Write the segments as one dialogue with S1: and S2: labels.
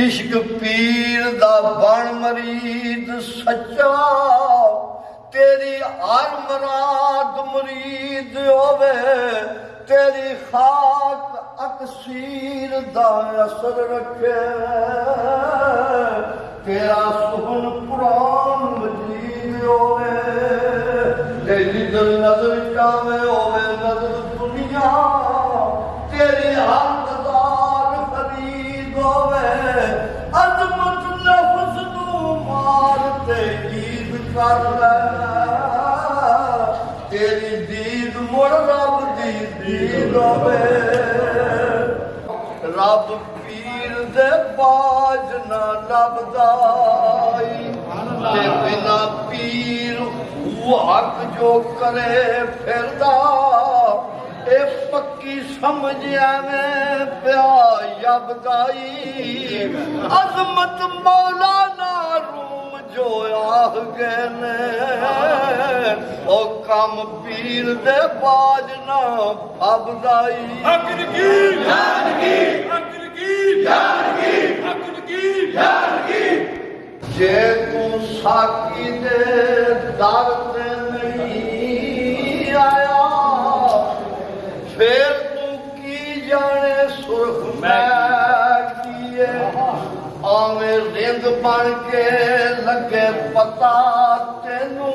S1: इश्क पीर दा बन मरीद सच्चा तेरी हर मुराद मुरीद होवे तेरी खाक अकसीर दा असर रखे तेरा सुहन कुरान मजीद होवे तेरी दिल नजर चावे होवे नजर दुनिया तेरी हकदार फरीद होवे अजमत नफ्स नू मार ते ईद कर ले तेरी दीद मुड़ रब दी दीद होवे रब पीर दे बाज ना लभदाई ते बिना पीर वो हक जो करे फिरदा ए पक्की समझ में प्या यबदाई अजमत मौलाना रूम जो आह गए ने ओ कम पीर दे बाज ना फबदाई
S2: अकल की जान की अकल की जान की अकल की जान की
S1: जे तू साकी दे दर ते नहीं आया फिर तू की जाने सुर्ख मैं किए आवे रिंद बन के लगे पता तेनू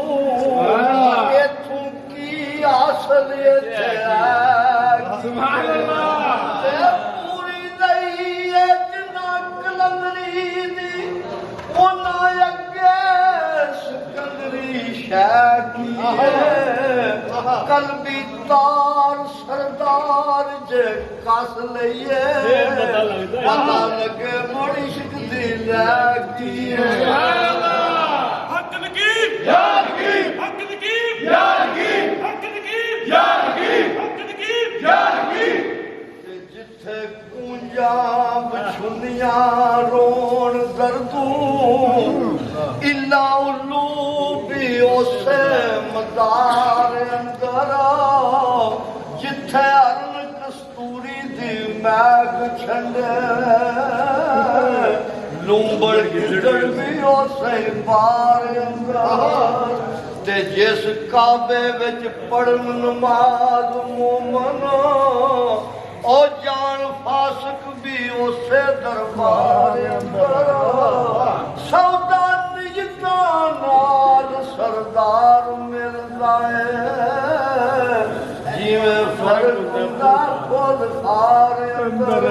S1: इथों की हासिल
S2: सुभान अल्लाह
S1: पूरी नहीं है जिन्ना कलंदरी दी ओना अगे सिकंदरी शह की कलबी तार सरदार जे कस लइए पता लगे बड़ी शिकदी लगी
S2: अकल की जान की अकल की जान की अकल की जान की अकल की जान की
S1: जिथे कूंजा बछुनिया रोन दर्दू इला उल्लू भी उसे मदार अंदर जिथे अरन कस्तूरी दी मैग छंडे लूंबड़ गिदड़ भी उसे बार अंदर ते जिस काबे विच पढ़न नमाज मोमन ओ जान फासक भी उसे दरबार अंदर सौदा नियता नाल सरदार मिलदा है जिवें फर्क दा खुद खार अंदर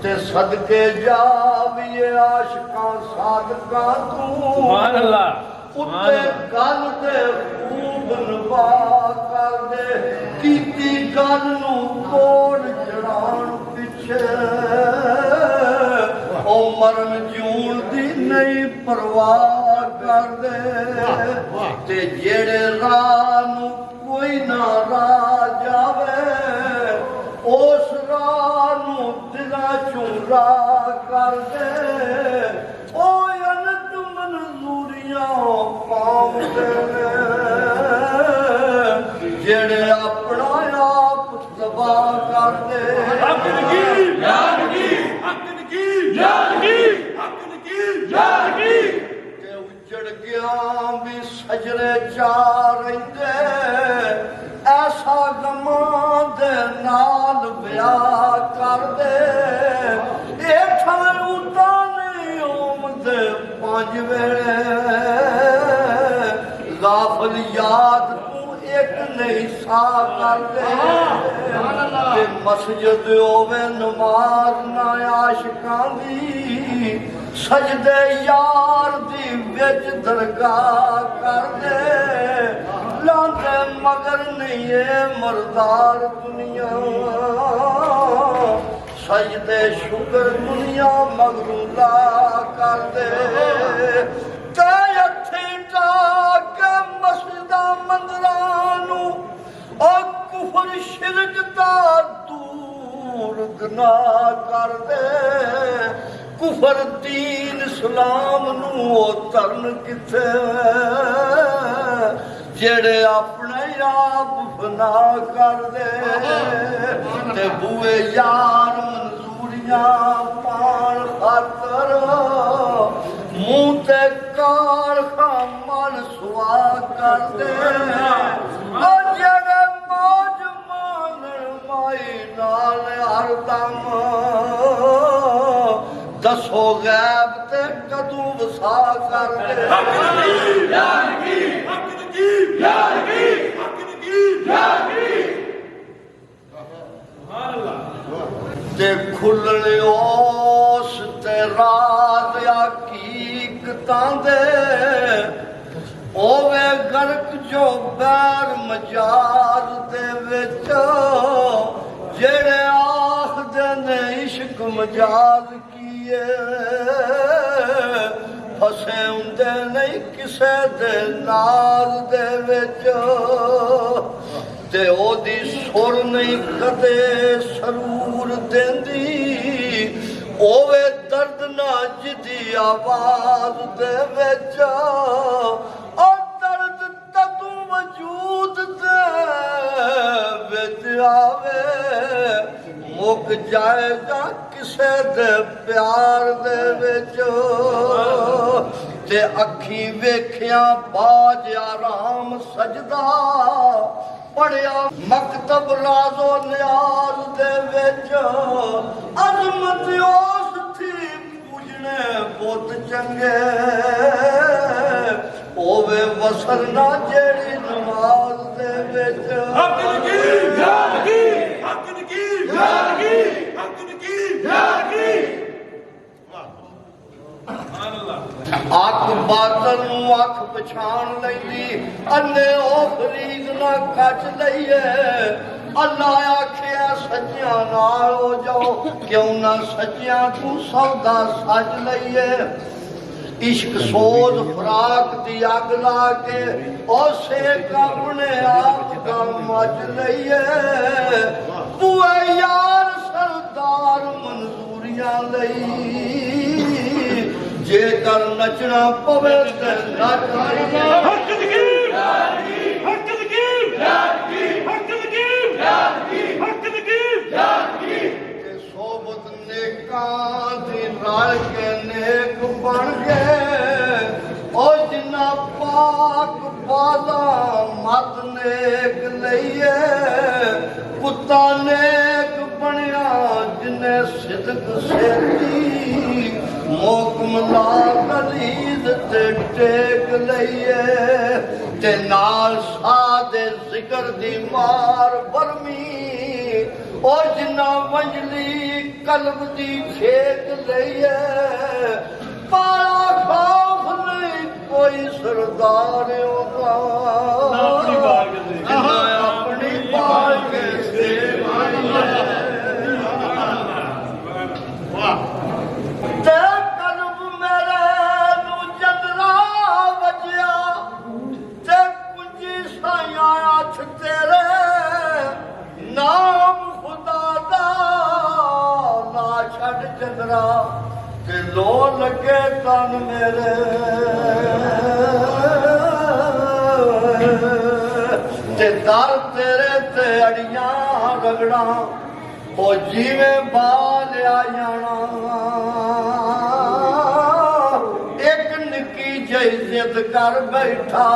S1: ते सदके जा भी आशिकां सादकां तू
S2: सुभान अल्लाह
S1: उत्ते गल दे खूब नवा कर दे कीती गल नू तोड़ चढ़ाण पिछे ओ मरण जून दी नहीं परवाह कर दे ते जेड़े राह नू कोई ना राह जावे उस राह नू दिला चों राह कर दे ओ अनंत मंजूरियां पाउंदे ने जेड़े अपना आप तबाह कर दे
S2: अकल की जान की अकल की जान की अकल की जान की
S1: ते उजड़ गया भी सजरे चा रहिंदे ऐसा गमा दे नाल ब्याह कर दे ए ठाण उताने ओमदे पंज वेले गाफल याद तू एक नहीं सा कर दे ते मस्जिद होवे नमाज ना आशिकां दी सजदे यार दी विच दरगाह कर दे लांदे मगर नहीं है मरदार दुनिया सजदे शुक्र दुनिया मगरूला कर दे ते हथे टाके मस्जिदा मंदिरां नू ओ कुफर शिरक दा दूर गुनाह कर दे कुफर दीन इस्लाम नू तरन किथे जेड़े अपने आप फना कर दे ते बुए यार मंजूरियां पान ਕਰਦੇ ਓ ਜਿਹੜੇ ਮੌਜ ਮਾਣਨ ਮਾਈ ਨਾਲ ਹਰਦਮ ਦੱਸੋ ਗੈਬ ਤੇ ਕਦੋਂ ਵਸਾ ਕਰਦੇ
S2: ਹੱਕ ਨਕੀਬ ਯਾਰ ਕੀ ਹੱਕ ਨਕੀਬ ਯਾਰ ਕੀ ਹੱਕ ਨਕੀਬ ਯਾਰ ਕੀ ਸੁਭਾਨ ਅੱਲਾਹ
S1: ਤੇ ਖੁੱਲਣ ਉਸ ਤੇ ਰਾਤ ਹਕੀਕਤਾਂ ਦੇ ਓਵੇ ਗਰਕ ਜੋ ਬੈਰ ਮਜਾਜ਼ ਦੇ ਵਿੱਚ ਜਿਹੜੇ ਆਖਦੇ ਨੇ ਇਸ਼ਕ ਮਜਾਜ਼ ਕੀਏ ਫਸੇ ਹੁੰਦੇ ਨਹੀਂ ਕਿਸੇ ਦੇ ਨਾਜ਼ ਦੇ ਵਿੱਚ ਤੇ ਉਹਦੀ ਸੁਰ ਨਹੀਂ ਕਦੇ ਸਰੂਰ ਦਿੰਦੀ ਓਵੇ ਦਰਦ ਨਾ ਜਿਦੀ ਆਵਾਜ਼ ਦੇ ਵਿੱਚ ਉਹ ਦਰਦ ਤੂੰ ਵਜੂਦ ਦੇ ਵਿੱਚ ਆਵੇ ਮੁੱਕ ਜਾਏਗਾ ਕਿਸੇ ਦੇ ਪਿਆਰ ਦੇ ਵਿੱਚ ਤੇ ਅੱਖੀ ਵੇਖਿਆ ਬਾਜ ਆਰਾਮ ਸਜਦਾ ਪੜਿਆ ਮਕਤਬ ਰਾਜ਼ੋ ਨਿਆਜ਼ ਦੇ ਵਿੱਚ ਅਜ਼ਮਤ ਉਸ ਥੀ ਪੂਜਣੇ ਬਹੁਤ ਚੰਗੇ ਹੋਵੇ ਵਸਰ ਨਾ ਜਿਹੜੀ ਨਮਾਜ਼ ਦੇ ਵਿੱਚ
S2: ਹੱਕ ਨਕੀਬ ਯਾਰ ਕੀ ਹੱਕ ਨਕੀਬ ਯਾਰ ਕੀ ਹੱਕ ਨਕੀਬ ਯਾਰ ਕੀ ਸੁਭਾਨ ਅੱਲਾਹ
S1: ਅੱਖ ਬਾਤਨ ਨੂੰ ਅੱਖ ਪਛਾਣ ਲੈਂਦੀ ਅੰਨੇ ਉਹ ਫਰੀਦ ਨਾ ਕੱਚ ਲਈਏ ਅੱਲਾਹ ਆਖਿਆ ਸੱਚਿਆਂ ਨਾਲ ਹੋ ਜਾਓ ਕਿਉਂ ਨਾ ਸੱਚਿਆਂ ਤੂੰ ਸੌਦਾ ਸੱਜ ਲਈਏ ਇਸ਼ਕ ਸੋਧ ਫਰਾਕ ਦੀ ਅੱਗ ਲਾ ਕੇ ਉਸੇ ਆਪਣੇ ਆਪ ਦਾ ਮੱਚ ਲਈਏ ਬੂਏ ਯਾਰ ਸਰਦਾਰ ਮਨਜ਼ੂਰੀਆਂ ਲਈ ਜੇਕਰ ਨੱਚਣਾ ਪਵੇ ਤੇ ਨੱਚ
S2: ਹੱਕ ਨਕੀਬ ਯਾਰ ਕੀ ਹੱਕ ਨਕੀਬ ਯਾਰ ਕੀ ਹੱਕ ਨਕੀਬ ਯਾਰ ਕੀ ਹੱਕ ਨਕੀਬ ਯਾਰ ਕੀ
S1: ਤੇ ਸੋਬਤ ਨੇਕਾਂ ਦੀ ਰਲ ਕੇ ਨੇਕ ਬਣ ਗਏ ਉਹ ਜਿੰਨਾ ਪਾਕ ਬਾਦਾ ਮਤ ਨੇਕ ਲਈਏ ਕੁੱਤਾ ਨੇਕ ਬਣਿਆ ਜਿਨੇ ਸਿਦਕ ਸੇਤੀ ਮੋਕਮ ਲਾ ਗਲੀਦ ਤੇ ਟੇਕ ਲਈਏ ਤੇ ਨਾਲ ਸਾਹ ਦੇ ਜ਼ਿਕਰ ਦੀ ਮਾਰ ਬਰਮੀ ਉਹ ਜਿੰਨਾ ਮੰਜਲੀ ਕਲਬ ਦੀ ਖੇਤ ਲਈਏ ਪਾਲਾ ਖੌਫ ਨਹੀਂ ਕੋਈ ਸਰਦਾਰ ਉਹਦਾ
S2: ਆਪਣੀ ਬਾਲ ਕੇ
S1: ਆਪਣੀ ਬਾਲ ਕੇ ਸੇਵਾ ਤੇ ਕਲਬ ਮੇਰੇ ਨੂੰ ਜਦਰਾ ਵਜਿਆ ਤੇ ਕੁੰਜੀ ਸਾਇਆ ਹੱਥ ਤੇਰੇ ਨਾਮ ਖੁਦਾ ਦਾ ਨਾ ਛੱਡ ਜਦਰਾ ਤੇ ਲੋ ਲੱਗੇ ਤਨ ਮੇਰੇ ਤੇ ਦਰ ਤੇਰੇ ਤੇ ਅੜੀਆਂ ਰਗੜਾਂ ਉਹ ਜਿਵੇਂ ਬਾਲਿਆ ਜਾਣਾ ਇੱਕ ਨਿੱਕੀ ਜਿਹੀ ਜ਼ਿੱਦ ਕਰ ਬੈਠਾ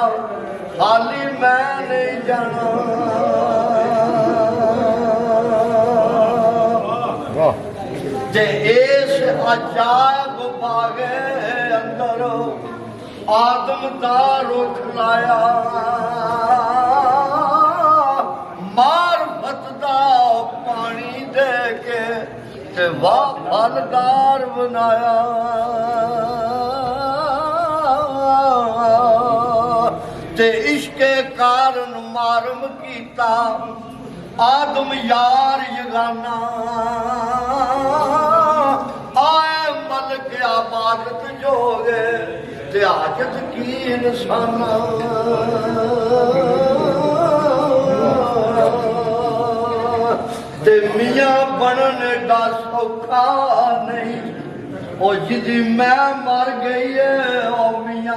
S1: ਖਾਲੀ ਮੈਂ ਨਹੀਂ ਜਾਣਾ ਤੇ ਇਸ ਅਜਾਬ ਬਾਗੇ ਅੰਦਰ ਆਦਮ ਦਾ ਰੁੱਖ ਲਾਇਆ ਮਾਰਫਤ ਦਾ ਪਾਣੀ ਦੇ ਕੇ ਤੇ ਵਾਹ ਫਲਦਾਰ ਬਣਾਇਆ ਤੇ ਇਸ਼ਕੇ ਕਾਰਨ ਮਾਰਮ ਕੀਤਾ ਆਦਮ ਯਾਰ ਯਗਾਨਾ ਆਏ ਮਲਕ ਆਬਾਦਤ ਜੋਗੇ ਤੇ ਹਾਜਤ ਕੀ ਇਨਸਾਨਾ ਤੇ ਮੀਆਂ ਬਣਨ ਦਾ ਸੌਖਾ ਨਹੀਂ ਉਹ ਜਿਹਦੀ ਮੈਂ ਮਰ ਗਈ ਏ ਉਹ ਮੀਆਂ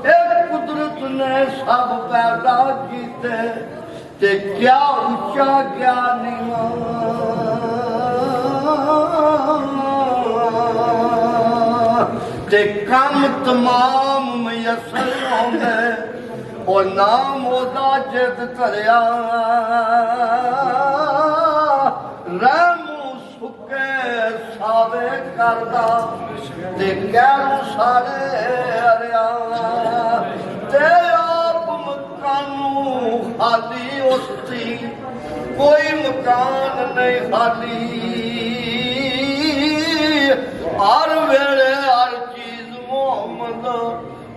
S1: ਇਹ ਕੁਦਰਤ ਨੇ ਸਭ ਪੈਦਾ ਕੀਤੇ ਤੇ ਕਿਆ ਉੱਚਾ ਕਿਆ ਨੀਵਾਂ ते कम तमाम मयसर होंदे ओ नाम ओदा जिद धरिया रहमू सुके सावे करदा ते कहू सारे हरिया ते आप मकानू खाली उसती कोई मकान नहीं खाली हर वेले हर चीज मोहम्मद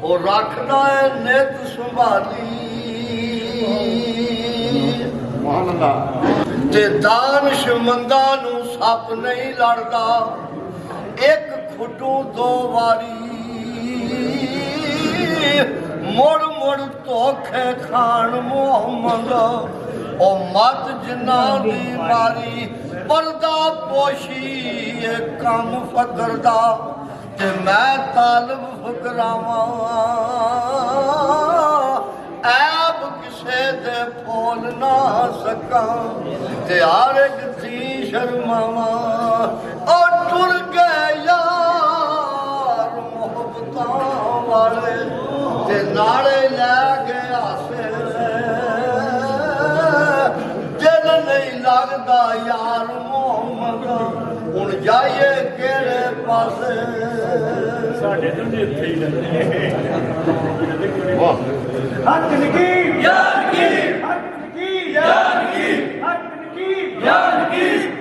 S1: वो रखदा है नित संभाली ते दानशमंदा नू सप नहीं लड़दा एक खुडू दो वारी मुड़ मुड़ धोखे खान मोहम्मद ओ मत जिन्ना दी मारी पर्दा पोशी ये कम फकर दा ते मैं तालब फकरावां ऐब किसे दे फोल ना सकां ते हर एक दी शर्मावां ओ टुर गए यार मोहब्बतां वाले ते नाले लै गए आसे दिल नहीं लगदा यार मोहम्मद हुण जाइए केड़े पासे
S2: ਸਾਡੇ ਤੋਂ ਵੀ ਇੱਥੇ ਹੀ ਲੱਗਦੇ ਵਾਹ ਹੱਕ ਨਕੀਰ ਯਾਰ ਨਕੀਰ ਹੱਕ ਨਕੀਰ ਯਾਰ ਨਕੀਰ ਹੱਕ ਨਕੀਰ ਯਾਰ ਨਕੀਰ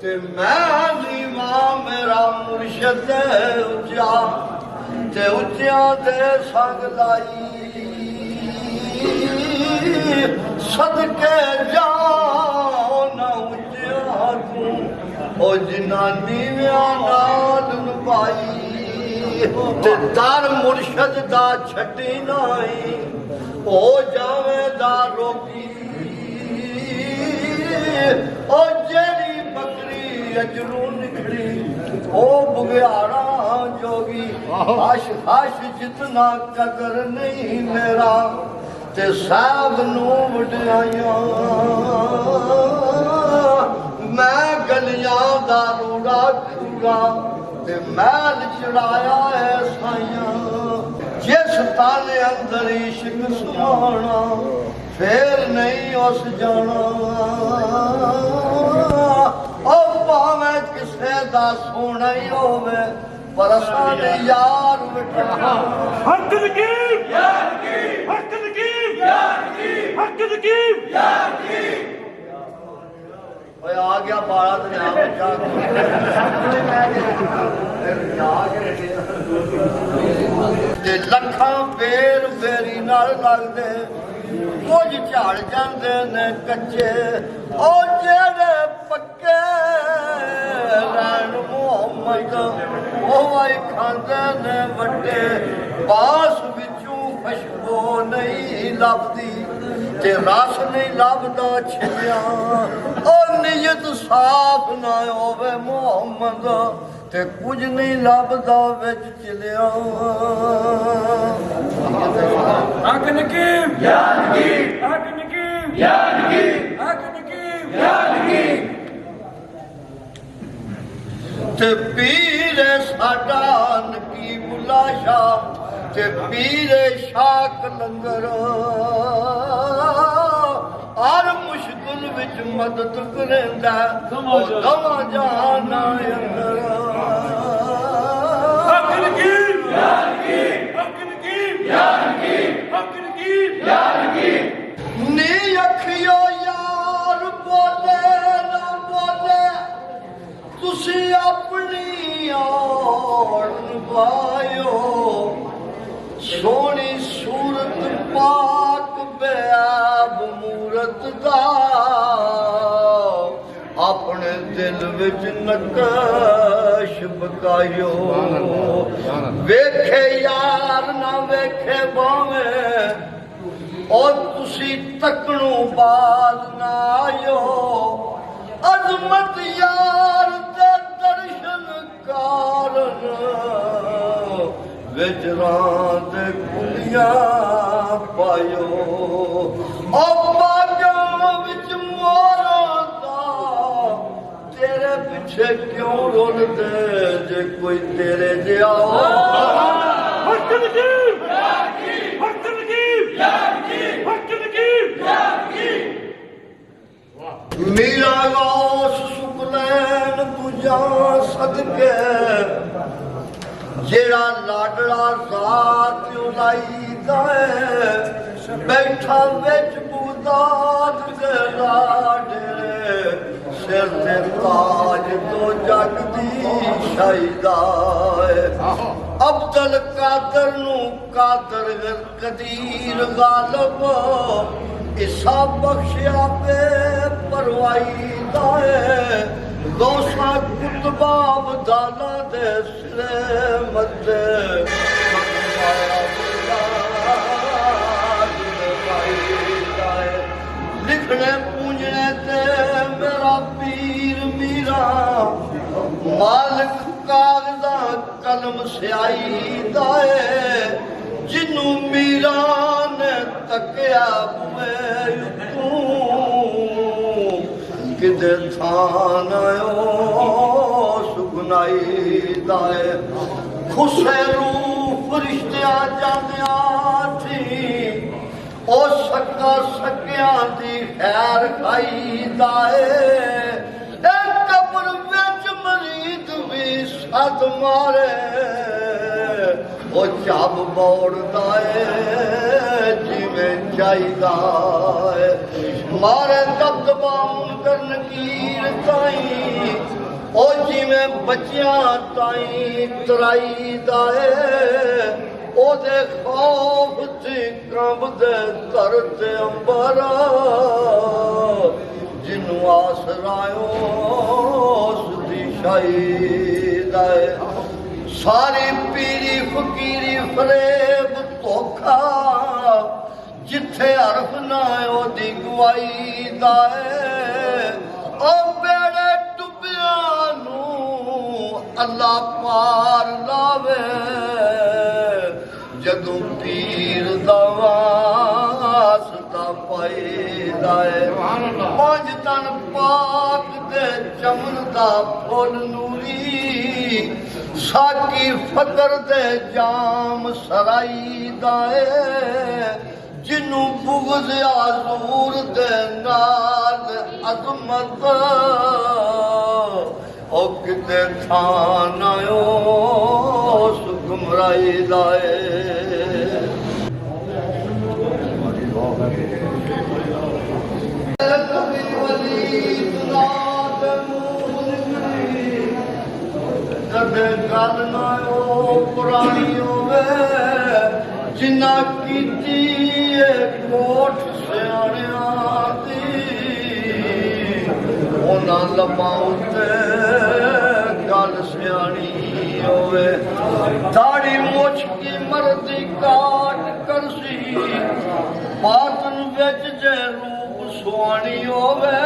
S1: ते मैं नीवा मेरा मुर्शद उच्चा ते उच्चिया दे संग लाई सदके जाओ ना उच्चिया तू ओ जनानी नाल नभाई ते दर मुर्शद दा छड्डी नाई हो जावे दा रोकी ओ जेड़ी बकरी अजरू निकली ओ बुग्यारा जोगी हश हश जितना कदर नहीं मेरा ते साहब नू वड्याइयां मैं गलियां दा रूड़ा करूंगा ते महल चढ़ाया है साइयां जिस ताले अंदर इश्क सुहाना फिर नहीं उस जाना ओ भावें किसे दा सोना ही होवे पर साडे यार बिठा
S2: ਹੱਕ ਨਕੀਰ ਯਾਰ ਨਕੀਰ ਹੱਕ ਨਕੀਰ ਯਾਰ ਨਕੀਰ ਹੱਕ ਨਕੀਰ ਯਾਰ ਨਕੀਰ
S1: ओए आ गया बाड़ा दरिया बच्चा ते लखां बेर बेरी नाल लगदे कुछ झाड़ जांदे ने कच्चे ओ जेड़े पक्के रैन मोहम्मद ओ आई खांदे ने वड्डे बास विचों खुशबू नहीं लभदी ते रस नहीं लभदा छिलिया ओ नीयत साफ ना होवे मोहम्मद ते कुछ नहीं लभदा विच चिलिया
S2: ਹੱਕ ਨਕੀਰ ਯਾਰ ਨਕੀਰ ਹੱਕ ਨਕੀਰ ਯਾਰ ਨਕੀਰ ਹੱਕ ਨਕੀਰ ਯਾਰ ਨਕੀਰ
S1: ते पीर साडा नकीबुल्ला शाह ते पीर शाह कलंगर हर मुश्किल विच मदद करेंदा दवा जाना अंदर
S2: ਹੱਕ ਨਕੀਰ ਯਾਰ ਨਕੀਰ ਹੱਕ ਨਕੀਰ ਯਾਰ ਨਕੀਰ ਹੱਕ ਨਕੀਰ ਯਾਰ ਨਕੀਰ
S1: नी अखियो यार बोले ना बोले तुसी अपनी ओर निभायो सोनी सूरत पाक बेआब मूरत दा अपने दिल विच नकश बकायो वेखे यार ना वेखे भावें और तुसी तकणू बाज ना आयो अजमत यार दे दर्शन कारण विजरां दे कुलियां पायो ओ बागां विच मोरां दा तेरे पिछे क्यों रुलदे जे कोई तेरे जिहा मीरा गौस सुकलैन तुझा सदके जेड़ा लाडड़ा जात उलाईदा है बैठा विच बुगदाद दे लाडे सिर ते ताज तो जग दी शाईदा है अब्दुल कादर नू कादर कदीर गालिब इसा बख्शिया पे परवाई दाए गौसा कुतबा बदाला दे सिरे मद्दे लिखने पूंजने ते मेरा पीर मीरा मालिक कागजा कलम स्याई दाए जिन्नू मीरा ने तकिया बुए किदे थान आयो सुगनाई दाए खुशे रूह फरिश्तिया जांदिया थी ओ सक्का सक्किया दी खैर खाई दाए कब्र विच मरीद भी सद मारे ओ चाब बोड़दा है जिवें चाहिदा है मारे दबदबा मुनकर नकीर ताई ओ जिवें बच्चियां ताई तराईदा है ओदे खौफ ते कंबदे धरते अंबरा जिन्नू आसरायो सुधी शाईदा है सारी पीरी फकीरी फरेब धोखा जिथे हरफ ना ओदी गवाई दाए ओ बेड़े डुबिया नू अल्लाह पार लावे जदों पीर दा वास्ता पाईदा है पंज तन पाक दे चमन दा फुल नूरी साकी फकर दे जाम सराई दाए जिन्नू बुग़्ज़ आज़ूर दे नाल अज़मत ओ किते थान आयो सुगमराई दाए कदे गल ना ओ पुरानी होवे जिन्ना कीती कोठ सियाणियां दी उन्हां लम्मां उत्ते गल सियाणी होवे दाढ़ी मुछ की मर्दी काट करसी बातन विच जे रूप सुहानी होवे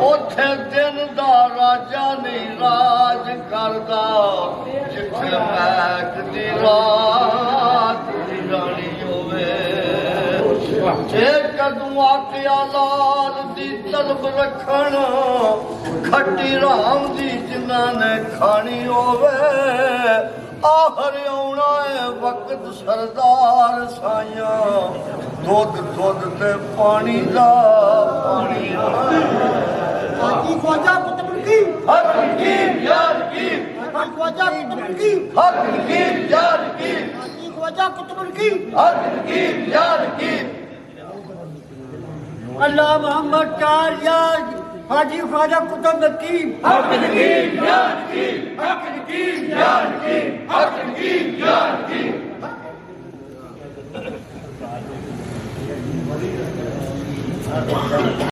S1: ओथे दिन दा राजा नहीं राज करदा जिथे महक दी रात दी रानी होवे जे कदू आखिया लाल दी तलब रखण खट्टी राम दी जिन्ना ने खानी होवे आहर आउणा है वक्त सरदार साइया दुध दुध ते पानी दा पानी
S3: हाजी ख्वाजा कुतुब की
S1: हक की यार की
S3: हाजी ख्वाजा कुतुब की
S1: हक की यार की
S3: हाजी ख्वाजा कुतुब की
S1: हक की यार की
S3: अल्लाह मोहम्मद चार यार हाजी ख्वाजा कुतुब की
S1: हक की यार की हक की यार की हक